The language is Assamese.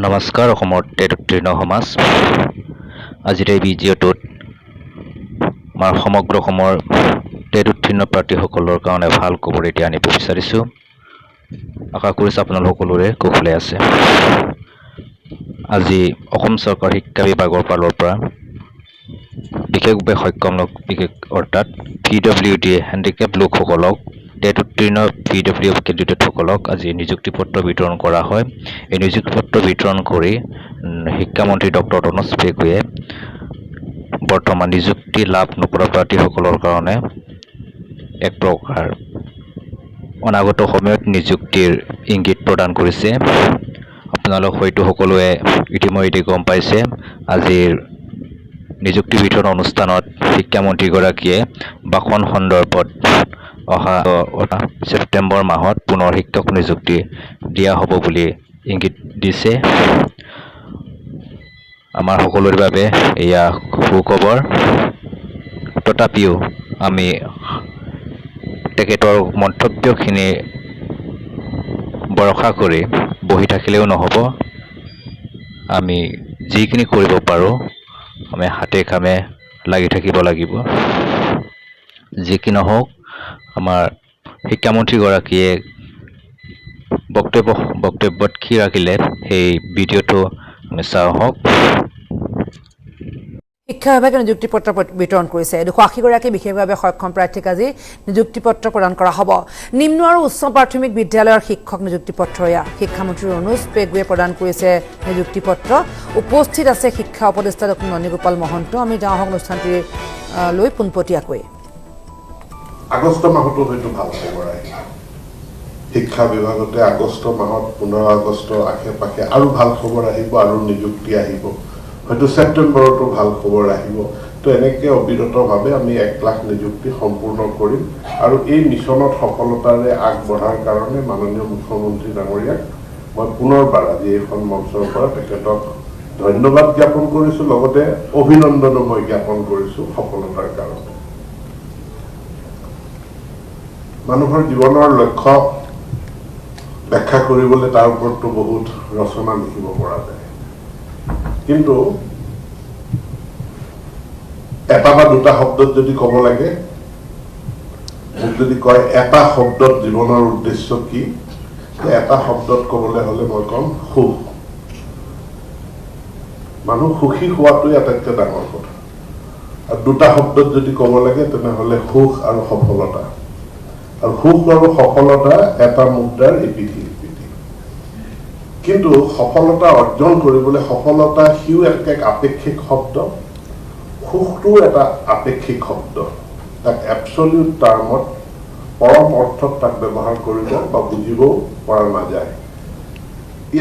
নমস্কাৰ অসমৰ টেট সমাজ আজিৰ এই ভিডিঅ'টোত আমাৰ সমগ্ৰ অসমৰ টেট উত্তীৰ্ণ প্ৰাৰ্থীসকলৰ কাৰণে ভাল খবৰ এতিয়া আনিব বিচাৰিছোঁ। আশা কৰিছোঁ আপোনালোক সকলোৰে কুশলে আছে। আজি অসম চৰকাৰ শিক্ষা বিভাগৰ ফালৰ পৰা বিশেষভাৱে সক্ষম লোক অৰ্থাৎ PWD হেণ্ডিকেপ লোকসকলক টেট উত্তীৰ্ণ PWD কেণ্ডিডেটসকলক আজি নিযুক্তি পত্ৰ বিতৰণ কৰা হয়। এই নিযুক্তি পত্ৰ বিতৰণ কৰি শিক্ষামন্ত্ৰী ডক্টৰ তনজ পেগুৱে বৰ্তমান নিযুক্তি লাভ নকৰা প্ৰাৰ্থীসকলৰ কাৰণে এক প্ৰকাৰ অনাগত সময়ত নিযুক্তিৰ ইংগিত প্ৰদান কৰিছে। আপোনালোক হয়তো সকলোৱে ইতিমধ্যে গম পাইছে, আজিৰ নিযুক্তি বিতৰণ অনুষ্ঠানত শিক্ষামন্ত্ৰীগৰাকীয়ে ভাষণ সন্দৰ্ভত অহা ছেপ্টেম্বৰ মাহত পুনৰ শিক্ষক নিযুক্তি দিয়া হ'ব বুলি ইংগিত দিছে। আমাৰ সকলোৰে বাবে এয়া সুখবৰ। তথাপিও আমি তেখেতৰ মন্তব্যখিনি ভৰসা কৰি বহি থাকিলেও নহ'ব। আমি যিখিনি কৰিব পাৰোঁ আমি হাতে কামে লাগি থাকিব লাগিব। যি কি নহওক, আমাৰ শিক্ষামন্ত্ৰীগৰাকীয়ে বক্তব্যত কি ৰাখিলে সেই ভিডিঅ'টো আমি চাওঁ হওক। শিক্ষা বিভাগে নিযুক্তি পত্ৰ বিতৰণ কৰিছে। 280গৰাকী বিশেষভাৱে সক্ষম প্ৰাৰ্থীক আজি নিযুক্তি পত্ৰ প্ৰদান কৰা হ'ব। নিম্ন আৰু উচ্চ প্ৰাথমিক বিদ্যালয়ৰ শিক্ষক নিযুক্তি পত্ৰ এয়া শিক্ষামন্ত্ৰী তনজ পেগুৱে প্ৰদান কৰিছে নিযুক্তি পত্ৰ। উপস্থিত আছে শিক্ষা উপদেষ্টা ডক্টৰ ননীগোপাল মহন্ত। আমি যাওঁ হওক অনুষ্ঠানটি লৈ পোনপটীয়াকৈ। আগষ্ট মাহতো হয়তো ভাল খবৰ আহিব। শিক্ষা বিভাগতে আগষ্ট মাহত 15 আগষ্টৰ আশে পাশে আৰু ভাল খবৰ আহিব আৰু নিযুক্তি আহিব। হয়তো ছেপ্টেম্বৰতো ভাল খবৰ আহিব। তো এনেকৈ অবিৰতভাৱে আমি 1 লাখ নিযুক্তি সম্পূৰ্ণ কৰিম আৰু এই মিছনত সফলতাৰে আগবঢ়াৰ কাৰণে মাননীয় মুখ্যমন্ত্ৰী ডাঙৰীয়াক মই পুনৰবাৰ আজি এইখন মঞ্চৰ পৰা তেখেতক ধন্যবাদ জ্ঞাপন কৰিছোঁ, লগতে অভিনন্দনো মই জ্ঞাপন কৰিছোঁ সফলতাৰ কাৰণে। মানুহৰ জীৱনৰ লক্ষ্য ব্যাখ্যা কৰিবলৈ তাৰ ওপৰতো বহুত ৰচনা লিখিব পৰা যায়, কিন্তু এটা বা দুটা শব্দত যদি ক'ব লাগে, মোক যদি কয় এটা শব্দত জীৱনৰ উদ্দেশ্য কি, এটা শব্দত ক'বলৈ হ'লে মই ক'ম সুখ। মানুহ সুখী হোৱাটোৱে আটাইতকৈ ডাঙৰ কথা। আৰু দুটা শব্দত যদি ক'ব লাগে তেনেহ'লে সুখ আৰু সফলতা। আৰু সুখ আৰু সফলতা এটা মুদ্ৰাৰ ইপিঠি সিপিঠি। কিন্তু সফলতা অৰ্জন কৰিবলৈ সফলতা সিও এক আপেক্ষিক শব্দ, সুখটোও এটা আপেক্ষিক শব্দ। তাক এবছলিউট টাৰ্মত পৰম অৰ্থত তাক ব্যৱহাৰ কৰিব বা বুজিবও পৰা নাযায়। ই